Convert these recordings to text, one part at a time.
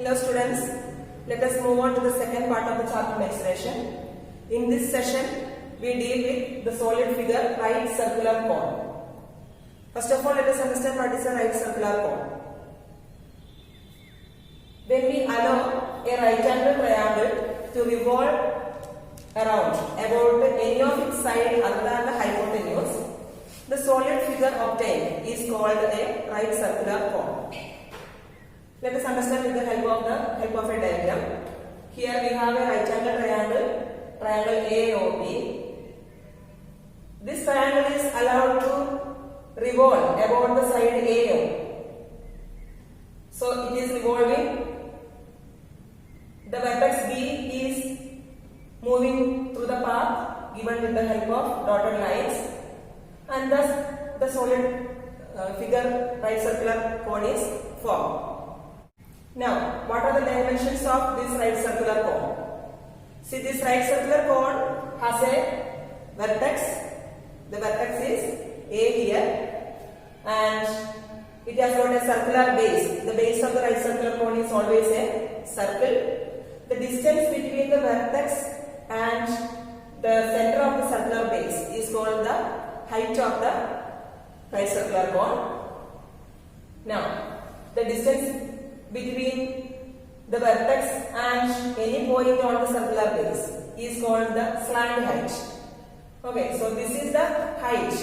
Hello students, let us move on to the second part of the chapter mensuration. In this session, we deal with the solid figure right circular cone. First of all, let us understand what is a right circular cone. When we allow a right angle triangle to revolve around about any of its sides other than the hypotenuse, the solid figure obtained is called a right circular cone. Let us understand with the help of a diagram. Here we have a right angle triangle AOB. This triangle is allowed to revolve about the side AO. So it is revolving. The vertex B is moving through the path given with the help of dotted lines, and thus the solid figure right circular cone is formed. Now, what are the dimensions of this right circular cone? See, this right circular cone has a vertex. The vertex is A here, and it has got a circular base. The base of the right circular cone is always a circle. The distance between the vertex and the center of the circular base is called the height of the right circular cone. Now, the distance between the vertex and any point on the circular base is called the slant height. Okay, so this is the height.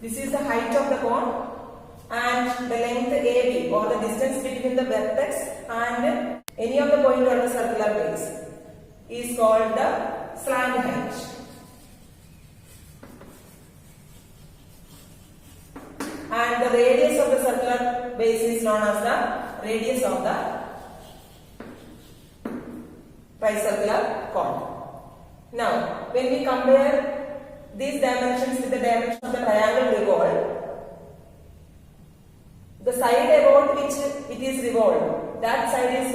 This is the height of the cone, and the length AB, or the distance between the vertex and any of the point on the circular base, is called the slant height. And the radius of the circular base is known as the radius of the right circular cone. Now, when we compare these dimensions with the dimensions of the triangle revolved, the side about which it is revolved, that side is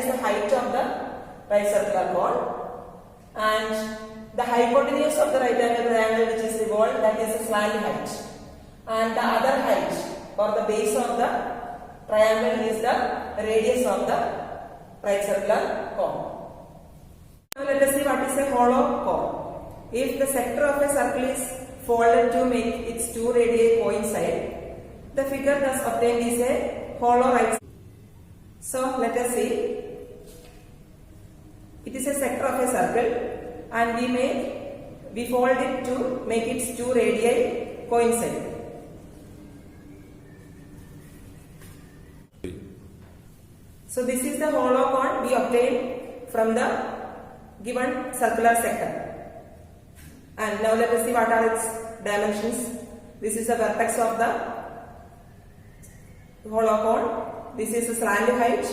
the height of the right circular cone, and the hypotenuse of the right angle triangle which is revolved, that is the slant height. And the other height, or the base of the triangle, is the radius of the right circular cone. Now let us see what is a hollow cone. If the sector of a circle is folded to make its two radii coincide, the figure thus obtained is a hollow right. So let us see. It is a sector of a circle, and we fold it to make its two radii coincide. So this is the hollow cone we obtained from the given circular sector. And now let us see what are its dimensions. This is the vertex of the hollow cone. This is the slant height.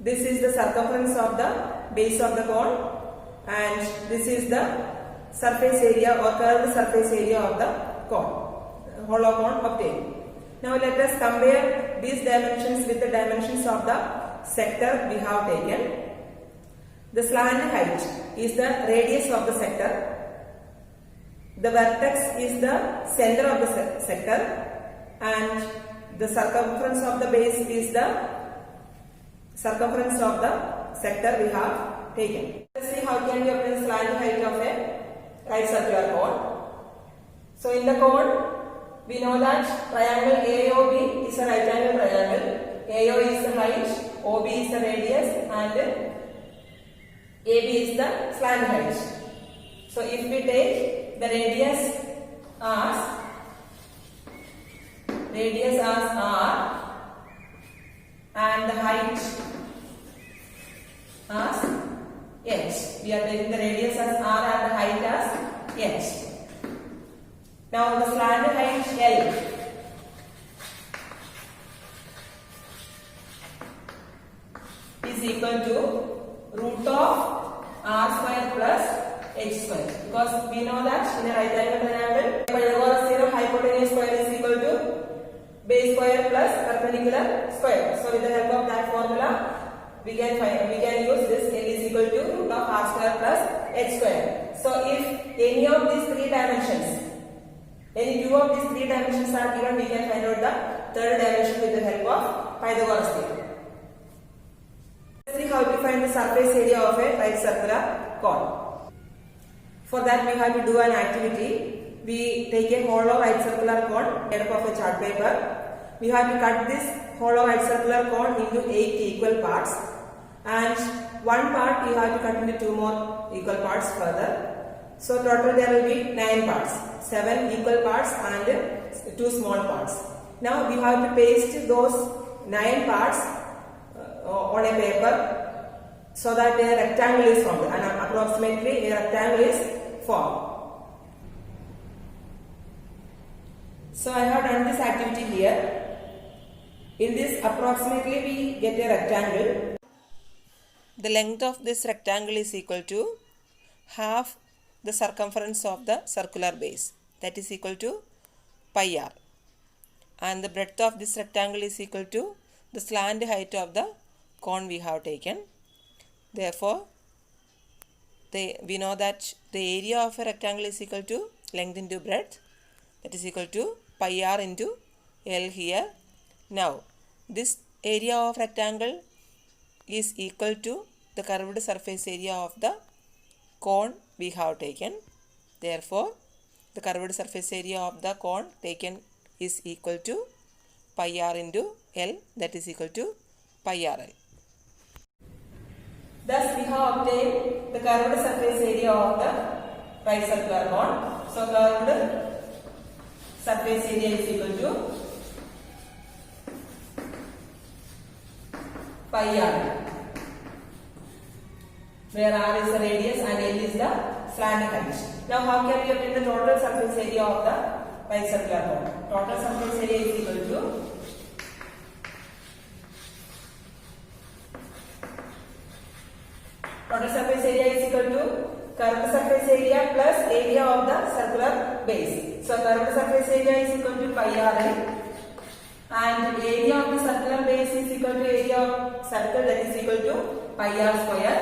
This is the circumference of the base of the cone, and this is the surface area or curved surface area of the cone, hollow cone obtained. Now let us compare these dimensions with the dimensions of the sector we have taken. The slant height is the radius of the sector. The vertex is the center of the sector, and the circumference of the base is the circumference of the sector we have taken. Let's see how can we obtain slant height of a right circular cone. So in the cone, we know that triangle AOB is a right angle triangle. AO is the height, OB is the radius, and AB is the slant height. So if we take the radius as R and the height as H. We are taking the radius as R and the height as H. Now the slant height L is equal to root of R square plus H square, because we know that in a right angle triangle, Pythagoras theorem, hypotenuse square is equal to base square plus perpendicular square. So with the help of that formula, we can use this. L is equal to root of R square plus H square. So if any of these three dimensions Any two of these three dimensions are given, we can find out the third dimension with the help of Pythagoras theorem. Let's see how to find the surface area of a right circular cone. For that, we have to do an activity. We take a hollow right circular cone made up of a chart paper. We have to cut this hollow right circular cone into 8 equal parts, and one part we have to cut into 2 more equal parts further. So total there will be 9 parts, 7 equal parts and 2 small parts. Now we have to paste those 9 parts on a paper so that a rectangle is formed, and approximately a rectangle is formed. So I have done this activity here. In this, approximately we get a rectangle. The length of this rectangle is equal to half the circumference of the circular base, that is equal to pi r, and the breadth of this rectangle is equal to the slant height of the cone we have taken. Therefore, we know that the area of a rectangle is equal to length into breadth, that is equal to pi r into L here. Now, this area of rectangle is equal to the curved surface area of the cone we have taken. Therefore, the curved surface area of the cone taken is equal to pi r into L, that is equal to pi r L. Thus, we have obtained the curved surface area of the right circular cone. So, curved surface area is equal to pi r, where r is the radius and L is the slant height. Now, how can we obtain the total surface area of the right circular cone? Total surface area is equal to curved surface area plus area of the circular base. So, curved surface area is equal to pi r L, and area of the circular base is equal to area of circle, that is equal to pi r square.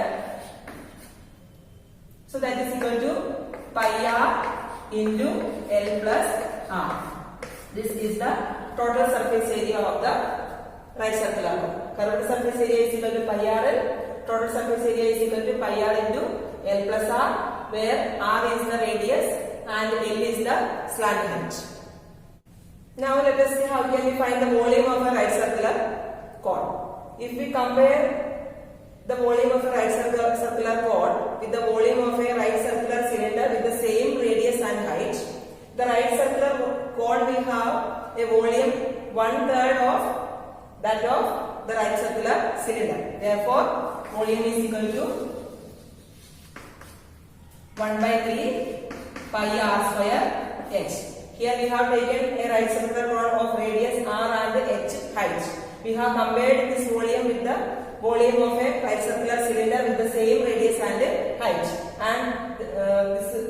So that is equal to pi r into L plus r. This is the total surface area of the right circular cone. Curved surface area is equal to pi r L. Total surface area is equal to pi r into L plus r, where r is the radius and L is the slant height. Now let us see how can we find the volume of a right circular cone. If we compare the volume of a right circular cone with the volume of a right circular cylinder with the same radius and height, the right circular cone will have a volume 1/3 of that of the right circular cylinder. Therefore, volume is equal to 1/3 pi r square h. Here we have taken a right circular cone of radius r and h height. We have compared this volume with the volume of a right circular cylinder with the same radius and height, and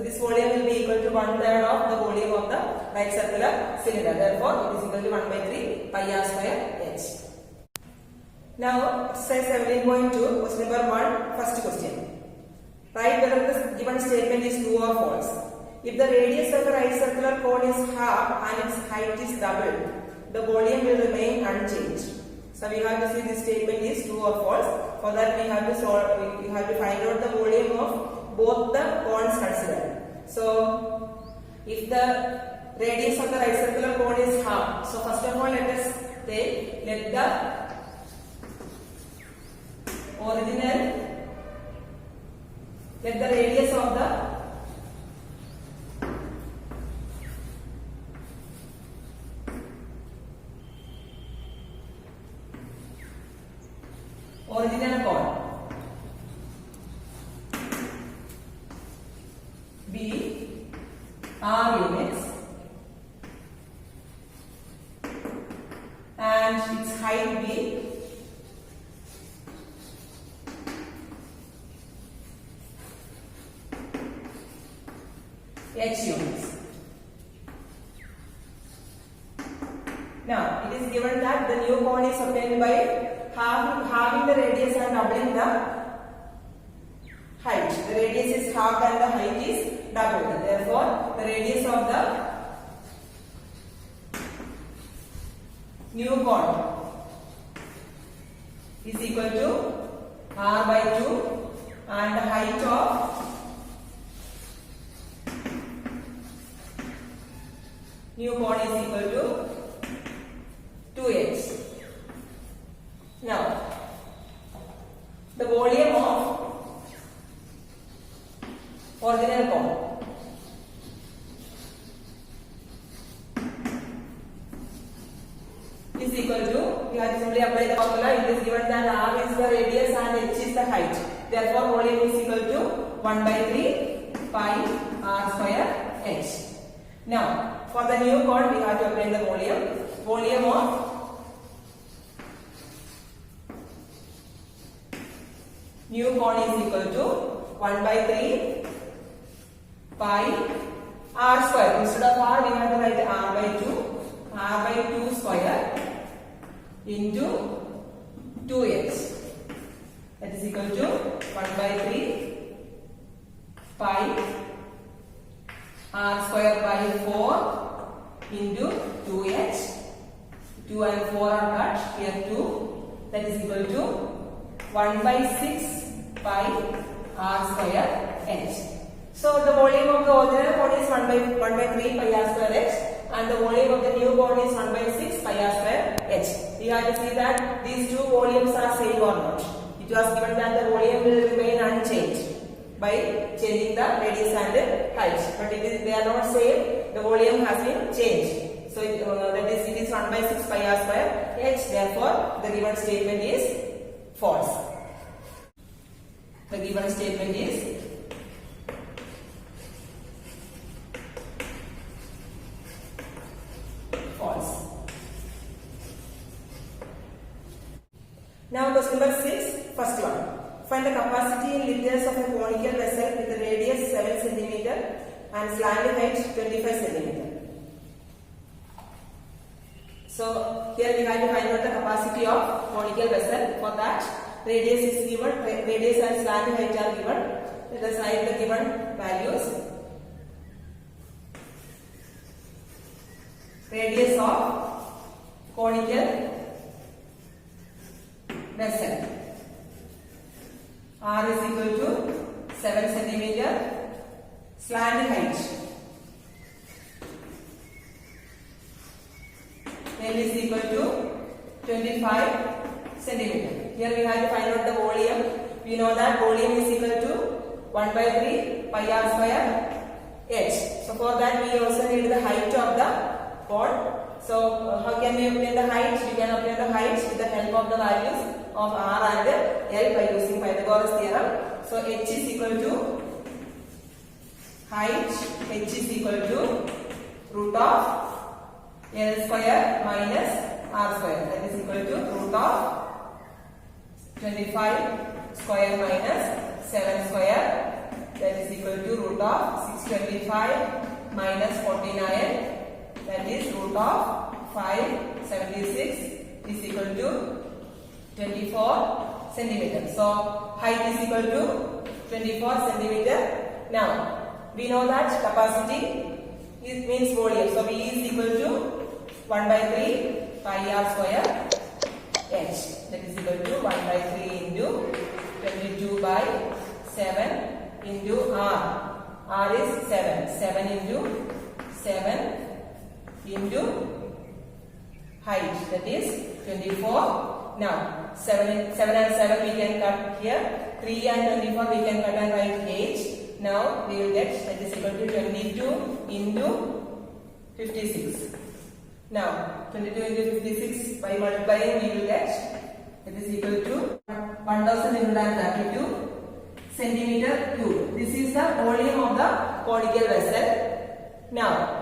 this volume will be equal to 1/3 of the volume of the right circular cylinder. Therefore, it is equal to 1/3 pi r square h. Now, exercise 17.2, question number 1, first question. Write whether the given statement is true or false. If the radius of a right circular cone is half and its height is doubled, the volume will remain unchanged. So we have to see this statement is true or false. For that, we have to solve. We have to find out the volume of both the cones considered. So, if the radius of the right circular cone is half, so first of all, let us take let the radius of the original cone be r units and its height be h units. Now, it is given that the new cone is obtained by halving the radius and doubling the height. The radius is halved and the height is doubled. Therefore, the radius of the new cone is equal to r by 2 and the height of new cone is equal to 2h. Now, the volume of original cone is equal to, we have to simply apply the formula. It is given that r is the radius and h is the height. Therefore, volume is equal to 1 by 3 pi r square h. Now, for the new cone, we have to apply the volume. Volume of new cone is equal to 1 by 3 pi r square. Instead of r, we have to write r by 2. R by 2 square into 2h. That is equal to 1 by 3 pi r square by 4 into 2h. 2 and 4 are cut. Here 2. That is equal to 1 by 6 pi r square h. So the volume of the original cone is 1 by 3 pi r square h. And the volume of the new cone is 1 by 6 pi r square h. We have to see that these two volumes are same or not. It was given that the volume will remain unchanged by changing the radius and height. But they are not same. The volume has been changed. So it is 1 by 6 pi r square h. Therefore, the given statement is false. The given statement is false. Now question number 6, first one. Find the capacity in liters of a conical vessel with a radius 7 cm and slant height 25 cm. So here we have to find out the capacity of conical vessel. For that, radius is given, radius and slant height are given. Let us write the given values. Radius of conical vessel r is equal to 7 cm. Slant height L is equal to 25 cm. Here we have to find out the volume. We know that volume is equal to 1 by 3 pi r square h. So for that we also need the height of the cone. So how can we obtain the height? We can obtain the height with the help of the values of r and l by using Pythagoras theorem. So h is equal to height, h is equal to root of l square minus r square. That is equal to root of 25 square minus 7 square. That is equal to root of 625 minus 49. That is root of 576 is equal to 24 centimeter. So height is equal to 24 centimeter. Now we know that capacity means volume. So V is equal to 1 by 3 pi r square h. That is equal to 1 by 3 into 22 by 7 into r. R is 7. 7 into 7 into height, that is 24. Now 7 and 7 we can cut here. 3 and 24 we can cut and write h. Now we will get that is equal to 22 into 56. Now 22 into 56 by multiplying we will get that is equal to 1032 centimeter cube. This is the volume of the conical vessel. Now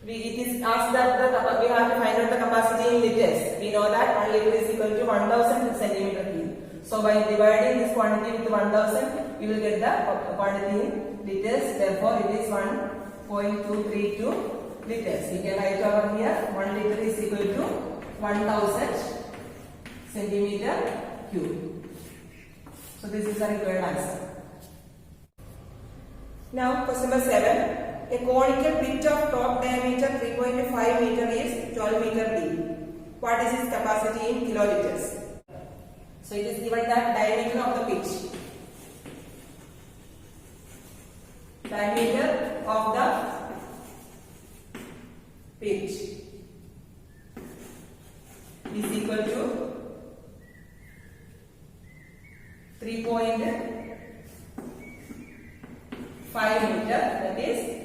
it is asked that we have to find out the capacity in liters. We know that 1 liter is equal to 1000 centimeter cube. So by dividing this quantity with 1000, we will get the quantity in liters. Therefore, it is 1.232 liters. We can write over here 1 liter is equal to 1000 centimeter cube. So this is the required answer. Now question number 7. a conical bit of top diameter 3.5 meter is 12 meter deep. What is its capacity in kiloliters? So it is given that diameter of the pitch. Diameter of the pitch is equal to 3.5 meter. That is,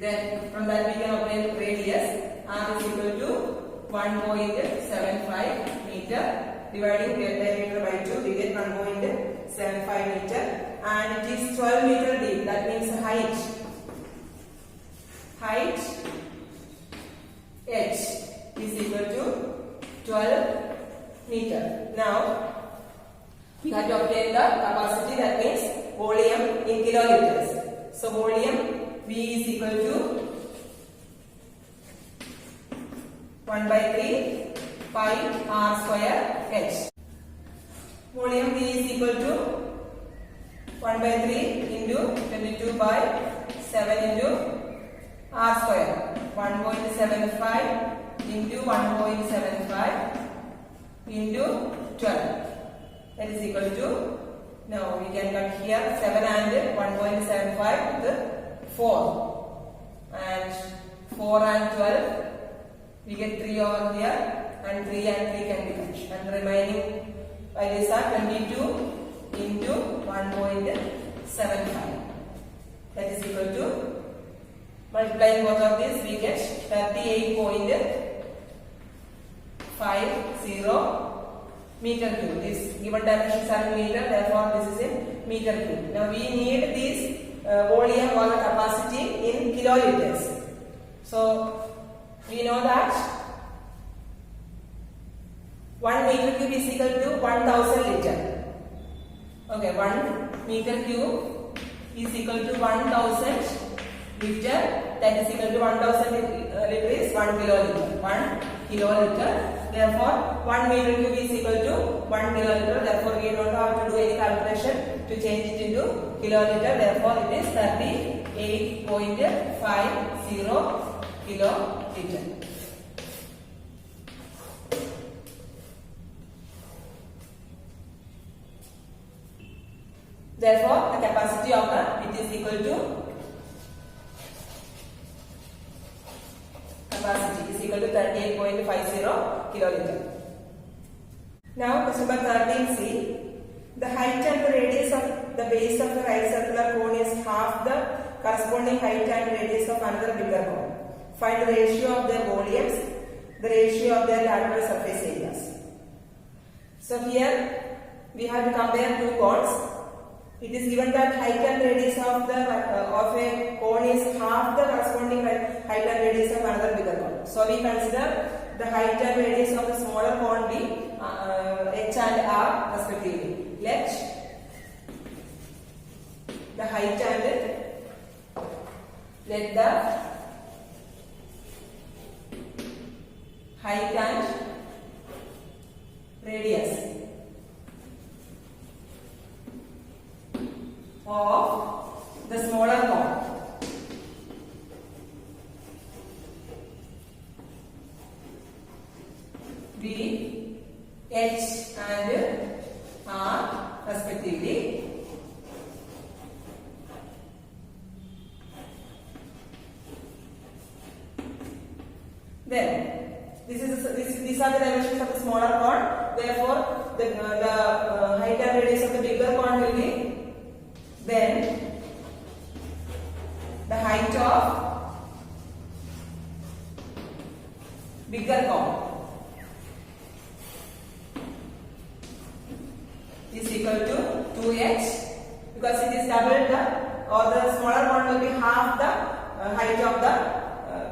then from that we can obtain radius. R is equal to 1.75 meter. Dividing diameter by 2, we get 1.75 meter, and it is 12 meter deep. That means height h is equal to 12 meter. Now we have to obtain the capacity, that means volume in kiloliters. So volume V is equal to 1/3 pi r square h. Volume V is equal to 1/3 into 22 by 7 into r square. 1.75 into 1.75 into 12. That is equal to, now we can cut here 7 and 1.75 with 4. And 4 and 12, we get 3 over here, and 3 and 3 can be cut. And the remaining values are 22 into 1.75. That is equal to, multiplying both of these, we get 38.50 meter cube. These given dimensions are in meter, therefore this is in meter cube. Now we need this volume or the capacity in kiloliters. So we know that 1 meter cube is equal to 1000 liter. Okay, 1 meter cube is equal to 1000 liter. That is equal to 1000 liter is 1 kiloliter. 1 kiloliter. Therefore, 1 meter cube is equal to 1 kiloliter. Therefore, we don't have to do any calculation to change it into kiloliter. Therefore, it is 38.50 kiloliter. Therefore, the capacity of the pit is equal to 38.50 kiloliter. Now, question number 13C. The height and the radius of the base of the right circular cone is half the corresponding height and radius of another bigger cone. Find the ratio of their volumes, the ratio of their lateral surface areas. So here we have to compare two cones. It is given that height and radius of a cone is half the corresponding height and radius of another bigger cone. So we consider the height and radius of the smaller cone be h and r respectively. Let the height and radius of the smaller cone be h and r respectively. Then these are the dimensions of the smaller cone. Therefore, the height and radius of the bigger cone will be then the height of bigger cone is equal to 2h, because it is double the smaller cone will be half the height of the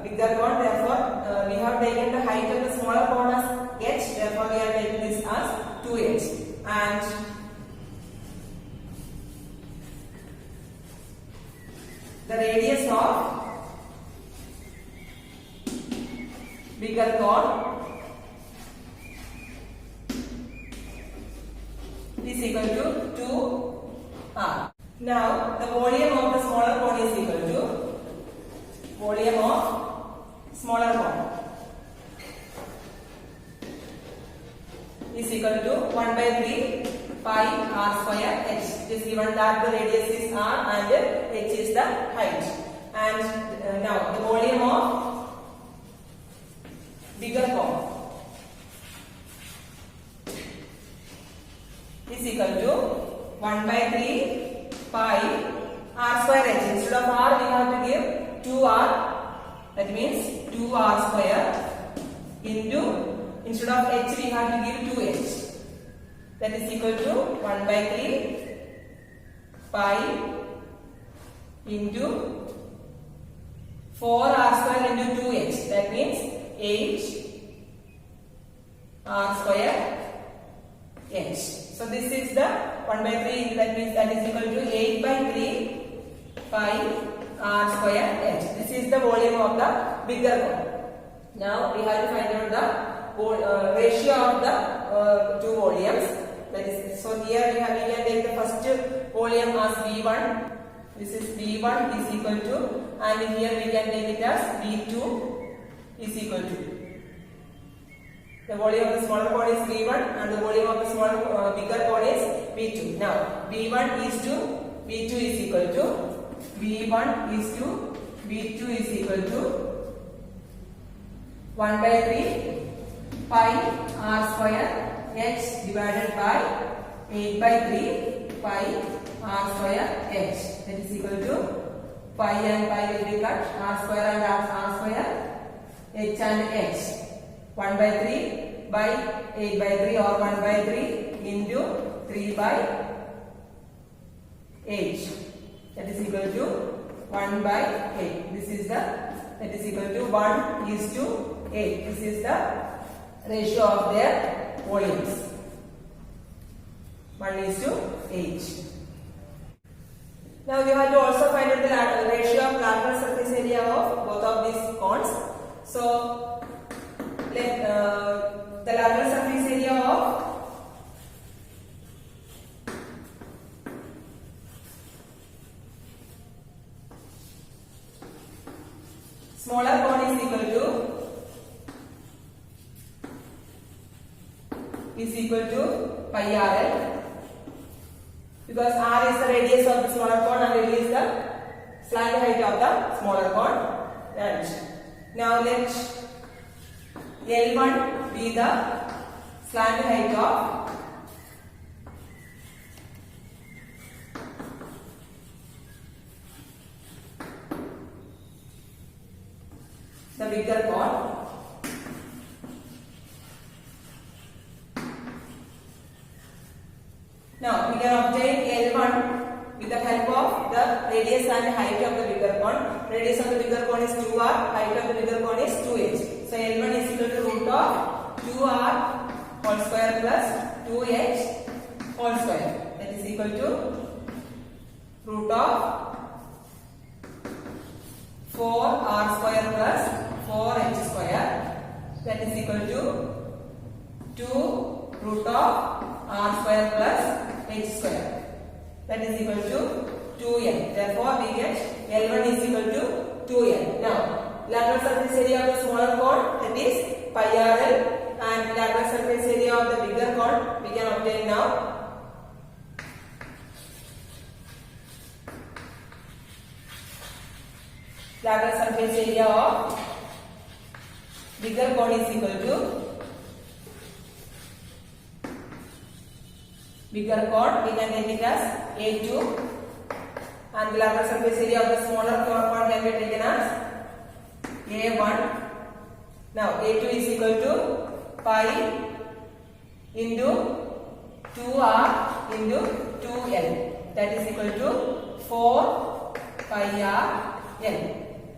bigger cone. Therefore, we have taken the height of the smaller cone as h. Therefore, we are taking this as 2h, and the radius of bigger cone is equal to 2r. Now, the volume of the smaller cone is equal to volume of smaller cone is equal to 1 by 3 pi r square h. It is given that the radius is r and h is the height. And now the volume of bigger cone is equal to 1 by 3 pi r square h. Instead of r we have to give 2r, that means 2r square into, instead of h we have to give 2h, that is equal to 1 by 3 pi into 4r square into 2h, that means 8r square h. So this is the 1 by 3, that means that is equal to 8 by 3 pi r square h. This is the volume of the bigger cone. Now we have to find out the ratio of the two volumes. That is, so here we can take the first volume as V1. This is V1 is equal to, and here we can take it as V2 is equal to. The volume of the smaller cone is V1 and the volume of the bigger cone is V2. Now V1 is to V2 is equal to, V1 is to V2 is equal to 1 by 3 pi r square h divided by 8 by 3 pi r square h. That is equal to pi and pi will be cut, r square and r square, h and h. 1 by 3 by 8 by 3 or 1 by 3 into 3 by 8. That is equal to 1 by 8. This is the, that is equal to 1 is to 8. This is the ratio of their volumes. 1 is to 8. Now you have to also find out the ratio of lateral surface area of both of these cones. So let the lateral surface area of smaller cone is equal to pi rl, because r is the radius of the smaller cone and l is the slant height of the smaller cone. And now let L1 be the slant height of the bigger cone. Now we can obtain L1 with the help of the radius and height of the bigger cone. Radius of the bigger cone is 2r, height of the bigger cone is 2h. So L1 is equal to root of 2r whole square plus 2h whole square. That is equal to root of 4r square plus 4h square. That is equal to 2 root of r square plus h square. That is equal to 2n. Therefore, we get L1 is equal to 2n. Now, lateral surface area of the smaller cone, that is pi rl, and lateral surface area of the bigger cone we can obtain now. Lateral surface area of bigger cone is equal to, bigger cone we can take it as A2, and the lateral surface area of the smaller cone can be taken as A1. Now A2 is equal to pi into 2r into 2l, that is equal to 4 pi r n.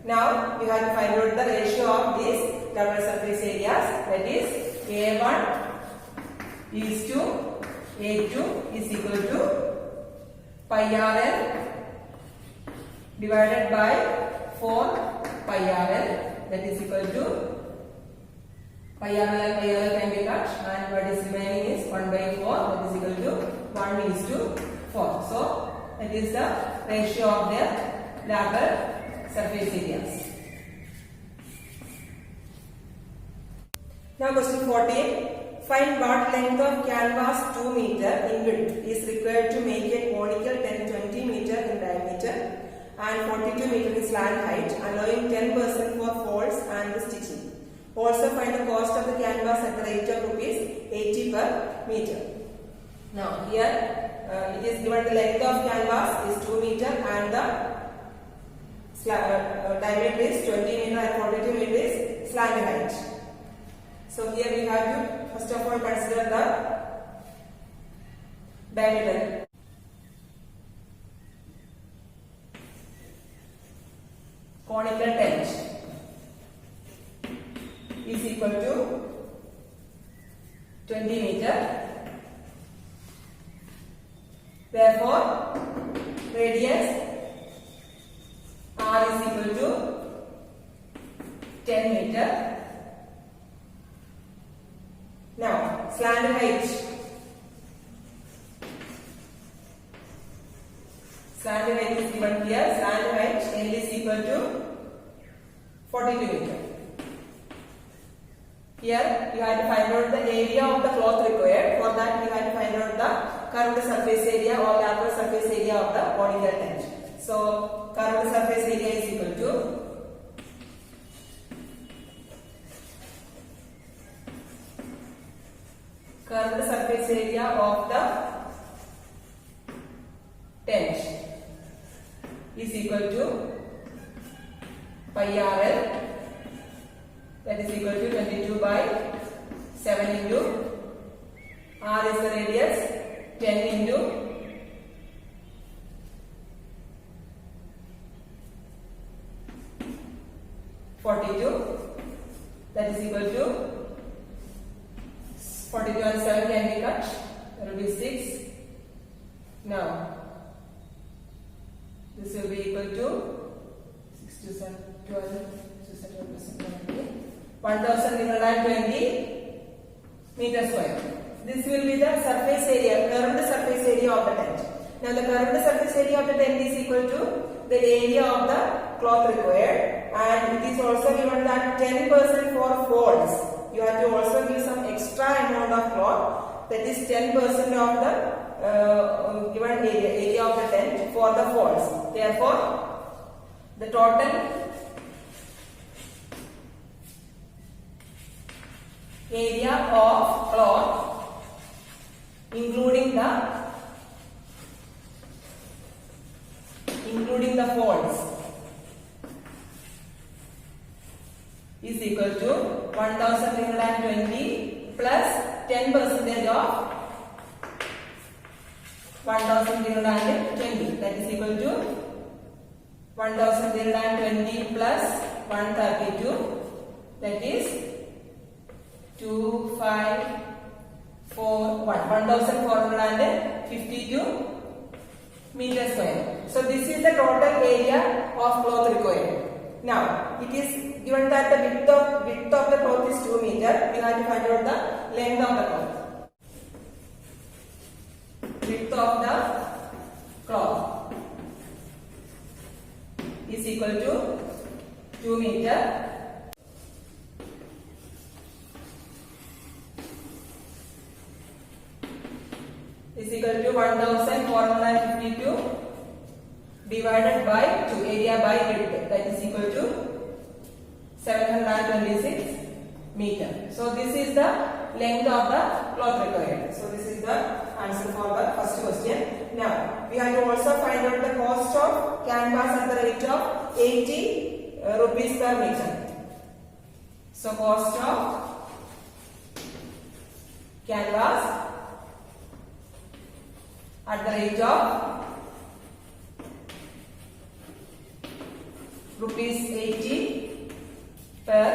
Now we have to find out the ratio of these lateral surface areas, that is A1 is to A2 is equal to pi rl divided by 4 pi rl, that is equal to pi rl and pi rl can be cut, and what is remaining is 1 by 4, that is equal to 1 is to 4. So that is the ratio of their lateral surface areas. Now question 14. Find what length of canvas 2 meter in width is required to make a conical tent 20 meter in diameter and 42 meter in slant height, allowing 10% for folds and stitching. Also find the cost of the canvas at the rate of rupees 80 per meter. Now here it is given the length of canvas is 2 meter and the diameter is 20 meter and 42 meter is slant height. So here we have to first of all consider the diameter. Conical tent is equal to 20 meter. Therefore, radius R is equal to 10 meter. Now, slant height. Slant height is given here. Slant height L is equal to 42 meter. Here you have to find out the area of the cloth required. For that you have to find out the curved surface area or lateral surface area of the conical tent. So curved surface area is equal to curved surface area of the tent is equal to pi RL, that is equal to 22 by 7 into R is the radius, 10 into 42, that is equal to 42 and 7 can be cut, there will be 6. Now, this will be equal to 6 to 7, 12, 1320 meter square. This will be the surface area, curved surface area of the tent. Now, the curved surface area of the tent is equal to the area of the cloth required, and it is also given that 10% for folds. You have to also give some extra amount of cloth, that is 10% of the given area of the tent for the folds. Therefore, the total area of cloth including the folds is equal to 1320 plus 10% of 1320, that is equal to 1320 plus 132, that is 1452 meter square. So this is the total area of cloth required. Now it is given that the width of the cloth is 2 meter. We have to find out the length of the cloth. Width of the cloth is equal to 2 meter. Is equal to 1452 divided by 2, area by width, that is equal to 726 meter. So this is the length of the cloth required. So this is the answer for the first question. Now we have to also find out the cost of canvas at the rate of 80 rupees per meter. So cost of canvas at the rate of rupees 80 per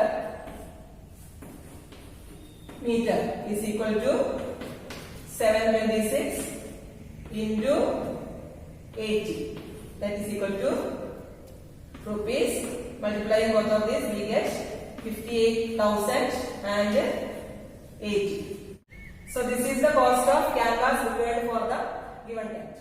meter is equal to 726 into 80, that is equal to rupees, multiplying both of these we get 58,080. So this is the cost of canvas required for the given tent.